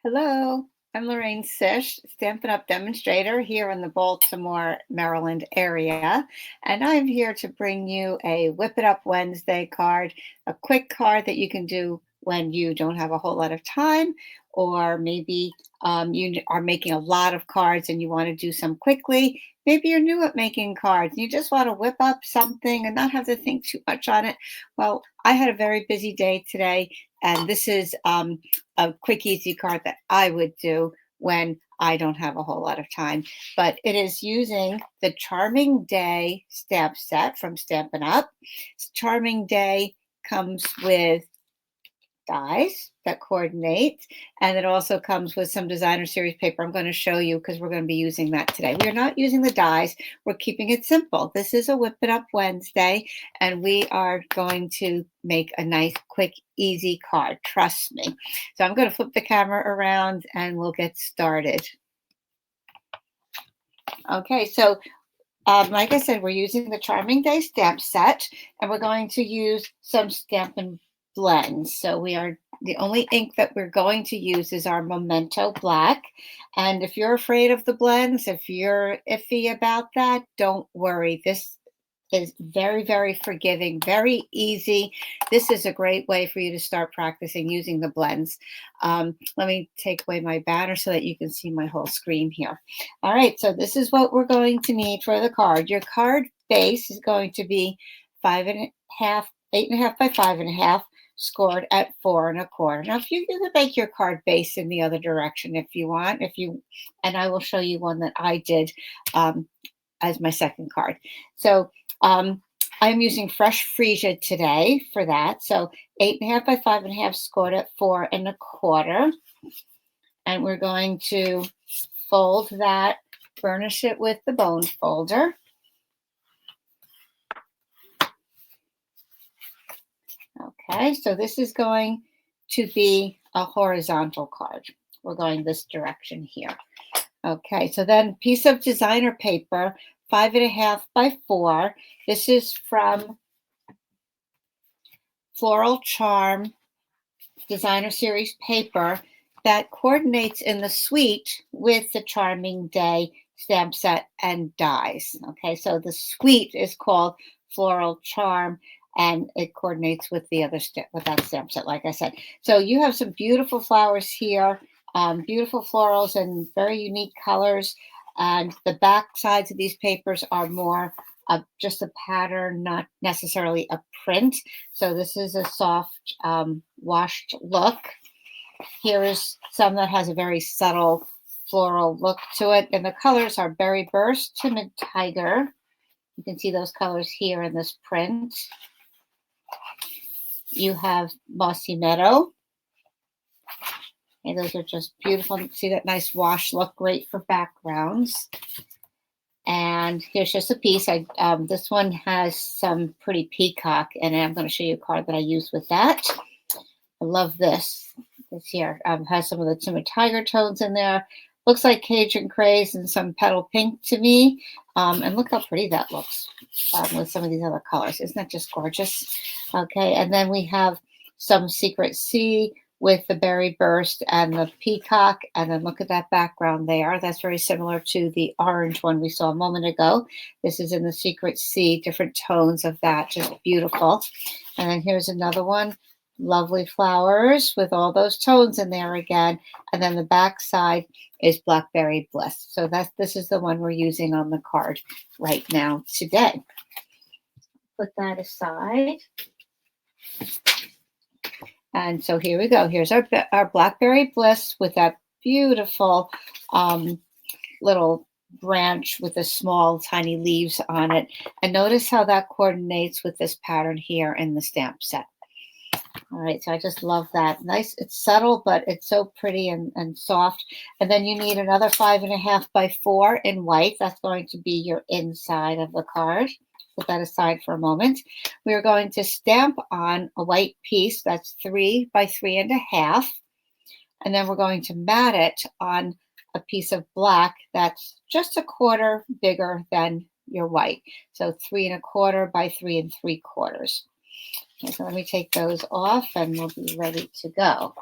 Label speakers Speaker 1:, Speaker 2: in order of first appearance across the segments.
Speaker 1: Hello, I'm Lorraine Sish, Stampin' Up! Demonstrator here in the Baltimore, Maryland area. And I'm here to bring you a Whip It Up Wednesday card, a quick card that you can do when you don't have a whole lot of time, or maybe you are making a lot of cards and you want to do some quickly. Maybe you're new at making cards and you just want to whip up something and not have to think too much on it. Well, I had a very busy day today, and this is a quick, easy card that I would do when I don't have a whole lot of time. But it is using the Charming Day stamp set from Stampin' Up. Charming Day comes with dies that coordinate, and it also comes with some designer series paper I'm going to show you because we're going to be using that today. We are not using the dies. We're keeping it simple. This is a Whip It Up Wednesday, and we are going to make a nice, quick, easy card. Trust me. So I'm going to flip the camera around and we'll get started. Okay, so like I said, we're using the Charming Day stamp set, and we're going to use some Stampin' blends. So the only ink that we're going to use is our Memento Black. And if you're afraid of the blends, if you're iffy about that, don't worry. This is very, very forgiving, very easy. This is a great way for you to start practicing using the blends. Let me take away my banner so that you can see my whole screen here. All right, so this is what we're going to need for the card. Your card base is going to be 5.5, 8.5 by 5.5, scored at 4.25. Now, if you can make your card base in the other direction if you want, and I will show you one that I did as my second card. So I'm using fresh freesia today for that. So 8.5 by 5.5, scored at 4.25. And we're going to fold that, burnish it with the bone folder. Okay, so this is going to be a horizontal card. We're going this direction here. Okay, so then piece of designer paper, 5.5 by 4. This is from Floral Charm designer series paper that coordinates in the suite with the Charming Day stamp set and dies. Okay, so the suite is called Floral Charm, and it coordinates with the other with that stamp set, like I said. So you have some beautiful flowers here, beautiful florals and very unique colors. And the back sides of these papers are more of just a pattern, not necessarily a print. So this is a soft washed look. Here is some that has a very subtle floral look to it. And the colors are Berry Burst, Timid Tiger. You can see those colors here in this print. You have Mossy Meadow. And those are just beautiful. See that nice wash look, great for backgrounds. And here's just a piece. This one has some pretty peacock in it. I'm going to show you a card that I use with that. I love this. This here has some of the Timid Tiger tones in there. Looks like Cajun Craze and some petal pink to me. And look how pretty that looks with some of these other colors. Isn't that just gorgeous? Okay, and then we have some Secret Sea with the Berry Burst and the peacock. And then look at that background there. That's very similar to the orange one we saw a moment ago. This is in the Secret Sea, different tones of that, just beautiful. And then here's another one. Lovely flowers with all those tones in there again. And then the back side is Blackberry Bliss. So this is the one we're using on the card right now today. Put that aside. And so here we go. Here's our Blackberry Bliss with that beautiful little branch with the small tiny leaves on it. And notice how that coordinates with this pattern here in the stamp set. All right, so I just love that. Nice, it's subtle, but it's so pretty and soft. And then you need another 5.5 by 4 in white. That's going to be your inside of the card. Put that aside for a moment. We are going to stamp on a white piece that's 3 by 3.5. And then we're going to mat it on a piece of black that's just a quarter bigger than your white. So 3.25 by 3.75. Okay, so let me take those off and we'll be ready to go.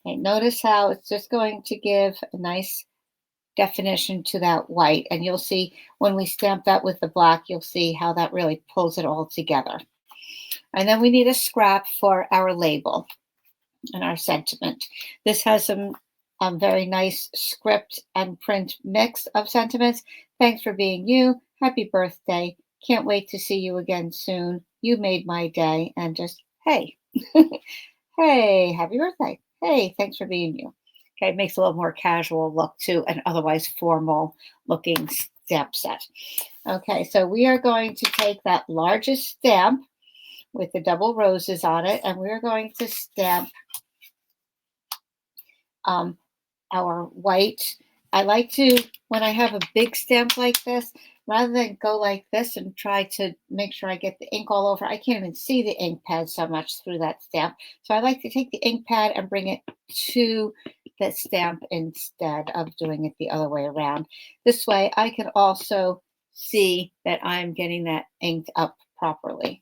Speaker 1: Okay, notice how it's just going to give a nice definition to that white. And you'll see when we stamp that with the black, you'll see how that really pulls it all together. And then we need a scrap for our label and our sentiment. This has some very nice script and print mix of sentiments. Thanks for being you. Happy birthday. Can't wait to see you again soon. You made my day. And just, hey, hey, happy birthday. Hey, thanks for being you. Okay, it makes a little more casual look to an otherwise formal looking stamp set. Okay, so we are going to take that largest stamp with the double roses on it, and we're going to stamp um, our white. I like to, when I have a big stamp like this, rather than go like this and try to make sure I get the ink all over, I can't even see the ink pad so much through that stamp. So I like to take the ink pad and bring it to the stamp instead of doing it the other way around. This way I can also see that I'm getting that inked up properly.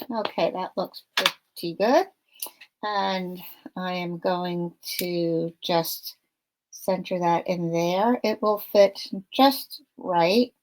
Speaker 1: Okay, that looks pretty good. And I am going to just center that in there. It will fit just right.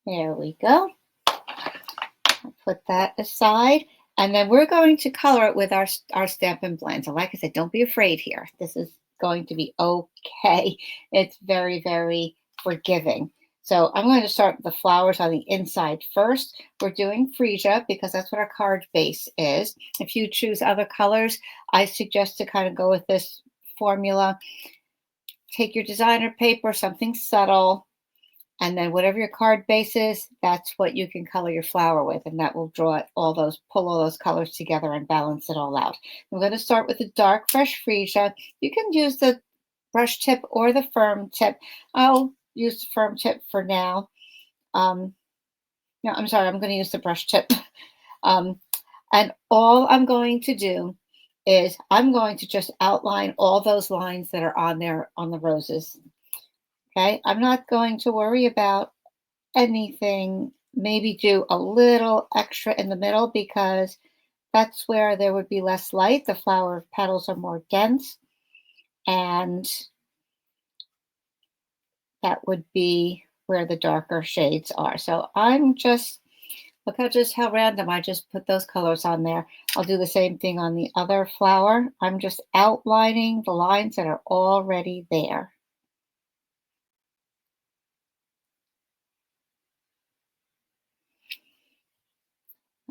Speaker 1: There we go. I'll put that aside. And then we're going to color it with our Stampin' Blend. So like I said, don't be afraid here. This is going to be okay. It's very, very forgiving. So I'm going to start with the flowers on the inside first. We're doing freesia because that's what our card base is. If you choose other colors, I suggest to kind of go with this formula. Take your designer paper, something subtle, and then whatever your card base is, that's what you can color your flower with, and that will draw pull all those colors together and balance it all out. I'm going to start with the dark fresh freesia. You can use the brush tip or the firm tip. I'll use the firm tip for now. No, I'm sorry, I'm going to use the brush tip. And all I'm going to do is I'm going to just outline all those lines that are on there on the roses. Okay, I'm not going to worry about anything. Maybe do a little extra in the middle because that's where there would be less light. The flower petals are more dense, and that would be where the darker shades are. So I'm just, look how random I just put those colors on there. I'll do the same thing on the other flower. I'm just outlining the lines that are already there.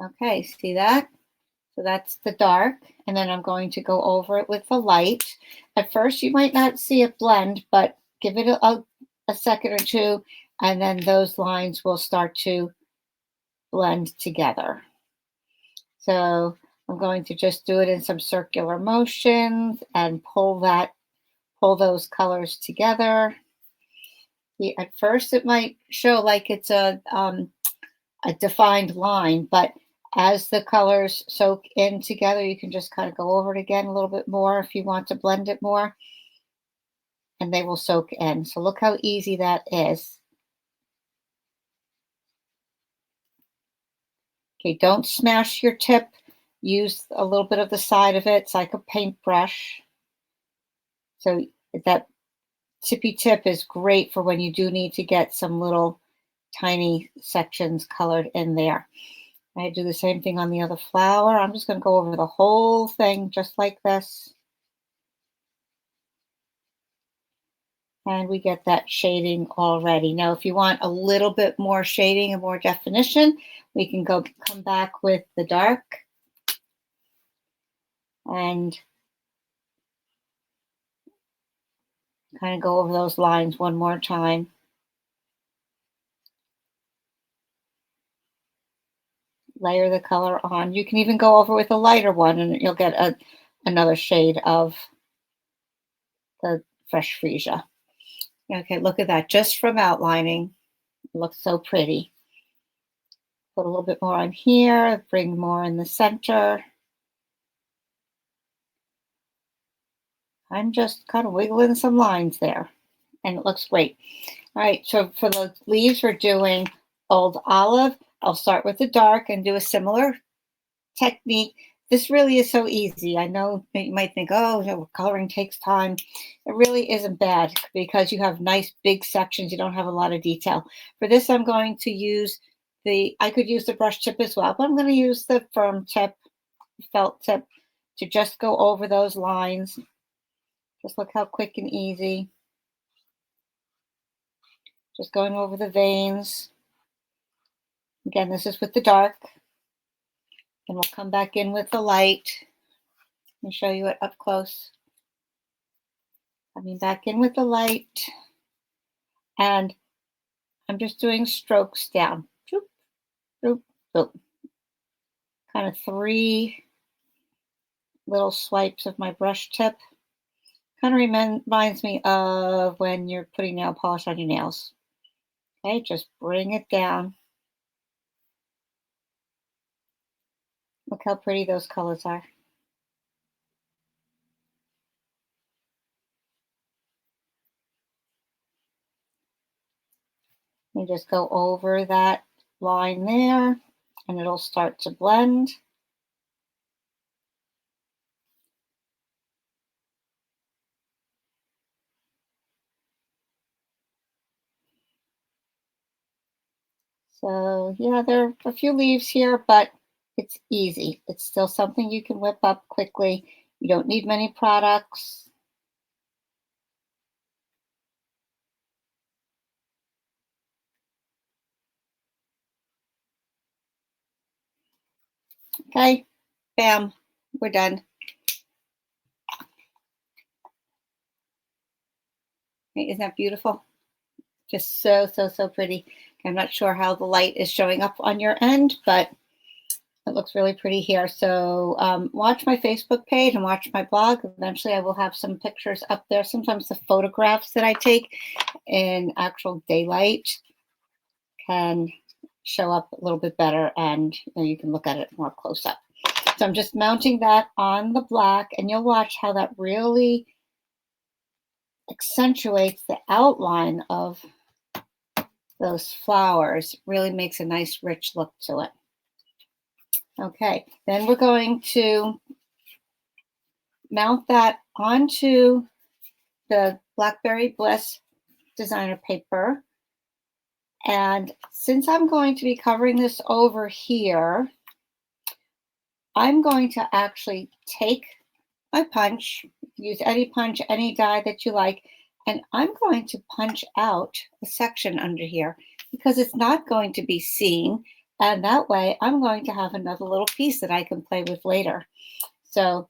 Speaker 1: Okay, see that? So that's the dark, and then I'm going to go over it with the light. At first, you might not see it blend, but give it a second or two, and then those lines will start to blend together. So I'm going to just do it in some circular motions and pull those colors together. At first, it might show like it's a defined line, but as the colors soak in together, you can just kind of go over it again a little bit more if you want to blend it more, and they will soak in. So look how easy that is. Okay, don't smash your tip. Use a little bit of the side of it. It's like a paintbrush. So that tippy tip is great for when you do need to get some little tiny sections colored in there. I do the same thing on the other flower. I'm just going to go over the whole thing just like this. And we get that shading already. Now, if you want a little bit more shading and more definition, we can come back with the dark and kind of go over those lines one more time. Layer the color on. You can even go over with a lighter one and you'll get another shade of the fresh freesia. Okay, look at that. Just from outlining, it looks so pretty. Put a little bit more on here, bring more in the center. I'm just kind of wiggling some lines there, and it looks great. All right, so for the leaves, we're doing Old Olive. I'll start with the dark and do a similar technique. This really is so easy. I know you might think, oh, coloring takes time. It really isn't bad because you have nice big sections. You don't have a lot of detail. For this, I'm going to use I could use the brush tip as well, but I'm going to use the firm tip, felt tip, to just go over those lines. Just look how quick and easy. Just going over the veins. Again, this is with the dark. And we'll come back in with the light. Let me show you it up close. Coming back in with the light. And I'm just doing strokes down. Choop, choop, choop. Kind of 3 little swipes of my brush tip. Kind of reminds me of when you're putting nail polish on your nails. Okay, just bring it down. Look how pretty those colors are. You just go over that line there and it'll start to blend. So yeah, there are a few leaves here, but it's easy. It's still something you can whip up quickly. You don't need many products. Okay, bam, we're done. Isn't that beautiful? Just so, so, so pretty. I'm not sure how the light is showing up on your end, but it looks really pretty here. So watch my Facebook page and watch my blog. Eventually I will have some pictures up there. Sometimes the photographs that I take in actual daylight can show up a little bit better and you can look at it more close up. So I'm just mounting that on the black and you'll watch how that really accentuates the outline of those flowers. Really makes a nice rich look to it. Okay, then we're going to mount that onto the Blackberry Bliss designer paper. And since I'm going to be covering this over here, I'm going to actually take my punch, use any punch, any die that you like, and I'm going to punch out a section under here because it's not going to be seen. And that way I'm going to have another little piece that I can play with later. So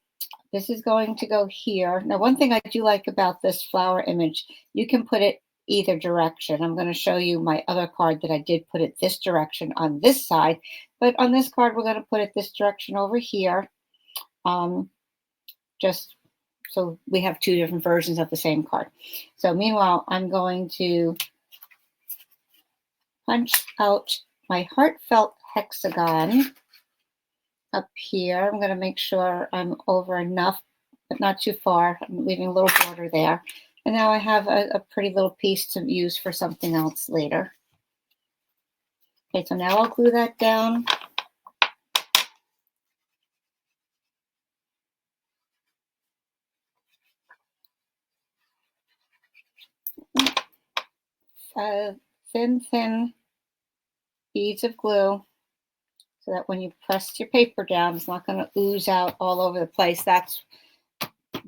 Speaker 1: this is going to go here. Now, one thing I do like about this flower image, you can put it either direction. I'm going to show you my other card that I did put it this direction on this side, but on this card, we're going to put it this direction over here. Just so we have 2 different versions of the same card. So meanwhile, I'm going to punch out my heartfelt hexagon up here. I'm going to make sure I'm over enough, but not too far. I'm leaving a little border there. And now I have a pretty little piece to use for something else later. Okay, so now I'll glue that down. Thin beads of glue so that when you press your paper down, it's not going to ooze out all over the place. That's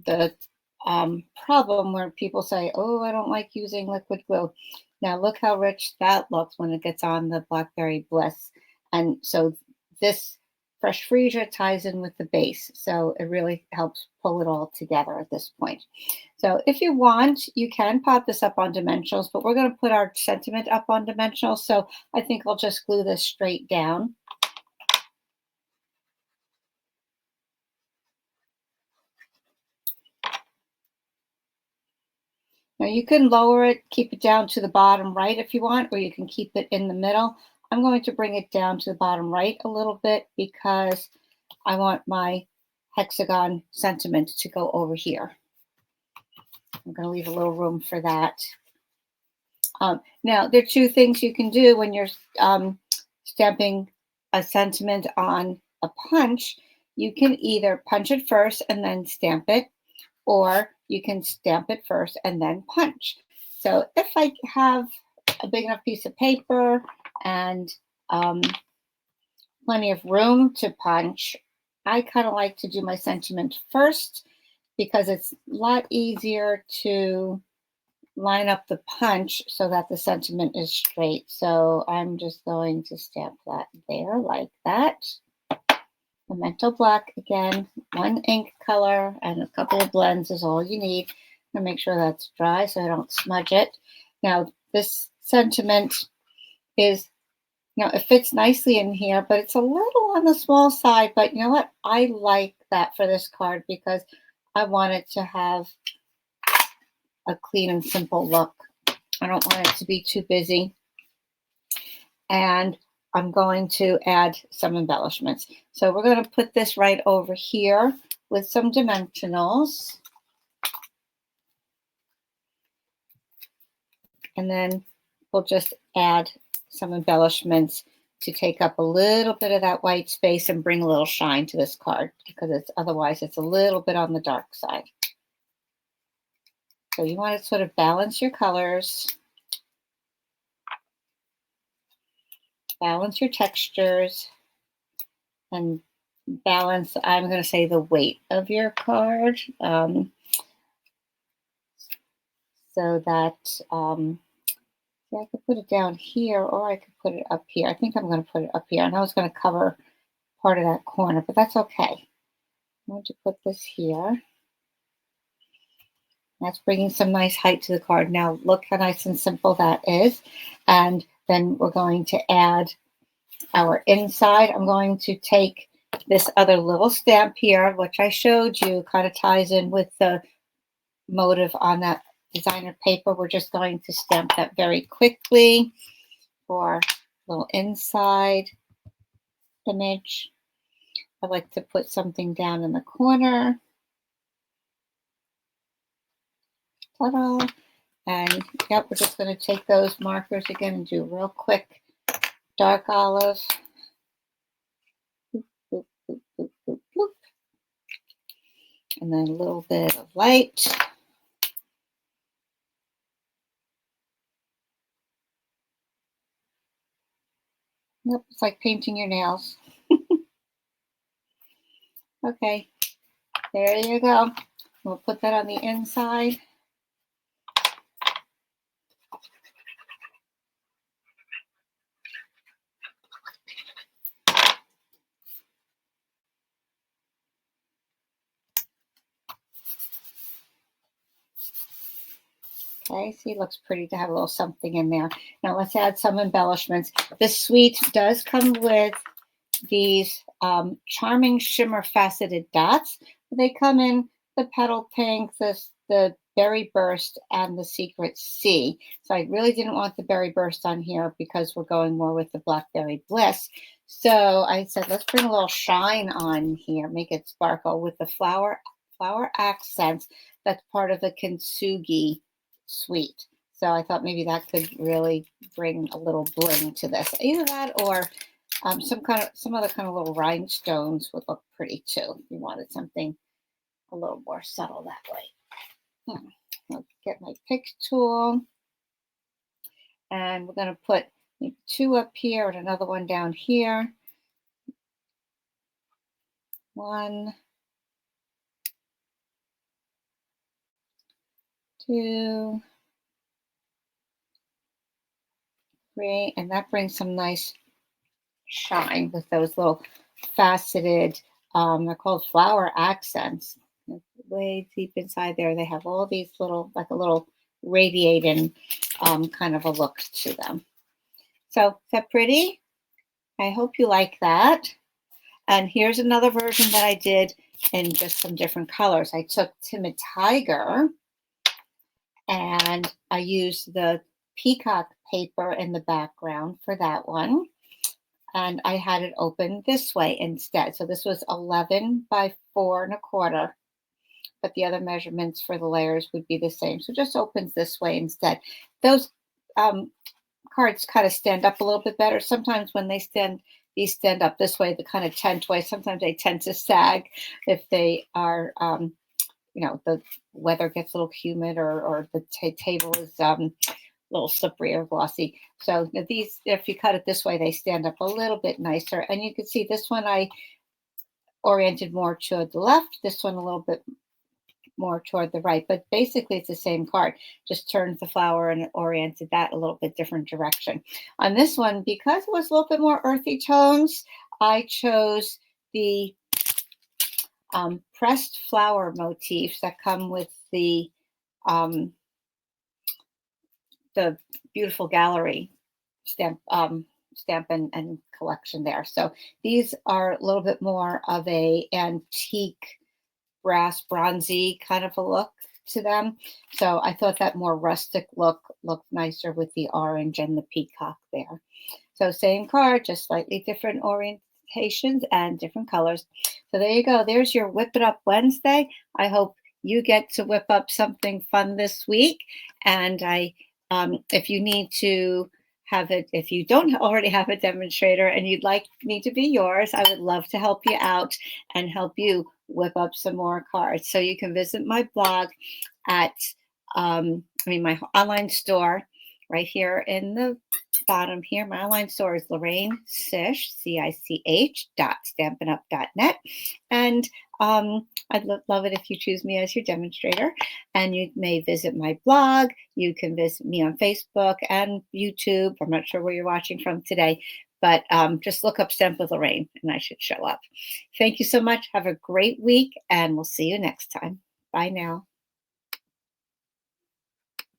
Speaker 1: the problem where people say, oh, I don't like using liquid glue. Now look how rich that looks when it gets on the Blackberry Bliss. And so this Fresh Freesia ties in with the base. So it really helps pull it all together at this point. So if you want, you can pop this up on dimensionals, but we're going to put our sentiment up on dimensionals. So I think I'll just glue this straight down. Now you can lower it, keep it down to the bottom right if you want, or you can keep it in the middle. I'm going to bring it down to the bottom right a little bit because I want my hexagon sentiment to go over here. I'm going to leave a little room for that. Now, there are two things you can do when you're stamping a sentiment on a punch. You can either punch it first and then stamp it, or you can stamp it first and then punch. So if I have a big enough piece of paper and plenty of room to punch, I kind of like to do my sentiment first because it's a lot easier to line up the punch so that the sentiment is straight. So I'm just going to stamp that there like that. Pimento black again, one ink color and a couple of blends is all you need. And make sure that's dry so I don't smudge it. Now this sentiment is, it fits nicely in here, but it's a little on the small side. But you know what? I like that for this card because I want it to have a clean and simple look. I don't want it to be too busy. And I'm going to add some embellishments. So we're going to put this right over here with some dimensionals. And then we'll just add some embellishments to take up a little bit of that white space and bring a little shine to this card because otherwise it's a little bit on the dark side. So you want to sort of balance your colors, balance your textures, and balance, I'm going to say, the weight of your card. So that I could put it down here or I could put it up here. I think I'm going to put it up here. And I was going to cover part of that corner, but that's okay. I'm going to put this here. That's bringing some nice height to the card. Now look how nice and simple that is. And then we're going to add our inside. I'm going to take this other little stamp here, which I showed you, kind of ties in with the motif on that designer paper. We're just going to stamp that very quickly for a little inside image. I like to put something down in the corner. Ta-da. And yep, we're just going to take those markers again and do real quick dark olive. Boop, boop, boop, boop, boop, boop. And then a little bit of light. Yep, it's like painting your nails. Okay, there you go. We'll put that on the inside. Okay, see, it looks pretty to have a little something in there. Now let's add some embellishments. This suite does come with these charming shimmer faceted dots. They come in the petal pink, the berry burst, and the secret sea. So I really didn't want the berry burst on here because we're going more with the blackberry bliss. So I said, let's bring a little shine on here, make it sparkle with the flower accents. That's part of the kintsugi suite. So I thought maybe that could really bring a little bling to this. Either that or some other kind of little rhinestones would look pretty too. If you wanted something a little more subtle that way. I'll get my pick tool, and we're going to put maybe two up here and another one down here. 1, 2, 3, and that brings some nice shine with those little faceted, they're called flower accents. Way deep inside there, they have all these little, like a little radiating kind of a look to them. So is that pretty? I hope you like that. And here's another version that I did in just some different colors. I took Timid Tiger and I used the peacock paper in the background for that one. And I had it open this way instead. So this was 11 by 4 1/4. But the other measurements for the layers would be the same. So just opens this way instead. Those cards kind of stand up a little bit better. Sometimes when these stand up this way, the kind of tent way, sometimes they tend to sag if they are, the weather gets a little humid, or the table is a little slippery or glossy. So these, if you cut it this way, they stand up a little bit nicer. And you can see this one I oriented more to the left, this one a little bit more toward the right, but basically it's the same card. Just turned the flower and oriented that a little bit different direction. On this one, because it was a little bit more earthy tones, I chose the pressed flower motifs that come with um, the beautiful gallery stamp and collection there. So these are a little bit more of a antique brass bronzy kind of a look to them. So I thought that more rustic look looked nicer with the orange and the peacock there. So same card, just slightly different orientations and different colors. So there you go. There's your Whip It Up Wednesday. I hope you get to whip up something fun this week. And if you need to have it, if you don't already have a demonstrator and you'd like me to be yours, I would love to help you out and help you whip up some more cards. So you can visit my blog at, my online store right here in the bottom here. My online store is Lorraine Sich, CICH .stampinup.net. And I'd love it if you choose me as your demonstrator. And you may visit my blog. You can visit me on Facebook and YouTube. I'm not sure where you're watching from today, but just look up Stamp with Lorraine and I should show up. Thank you so much. Have a great week, and we'll see you next time. Bye now.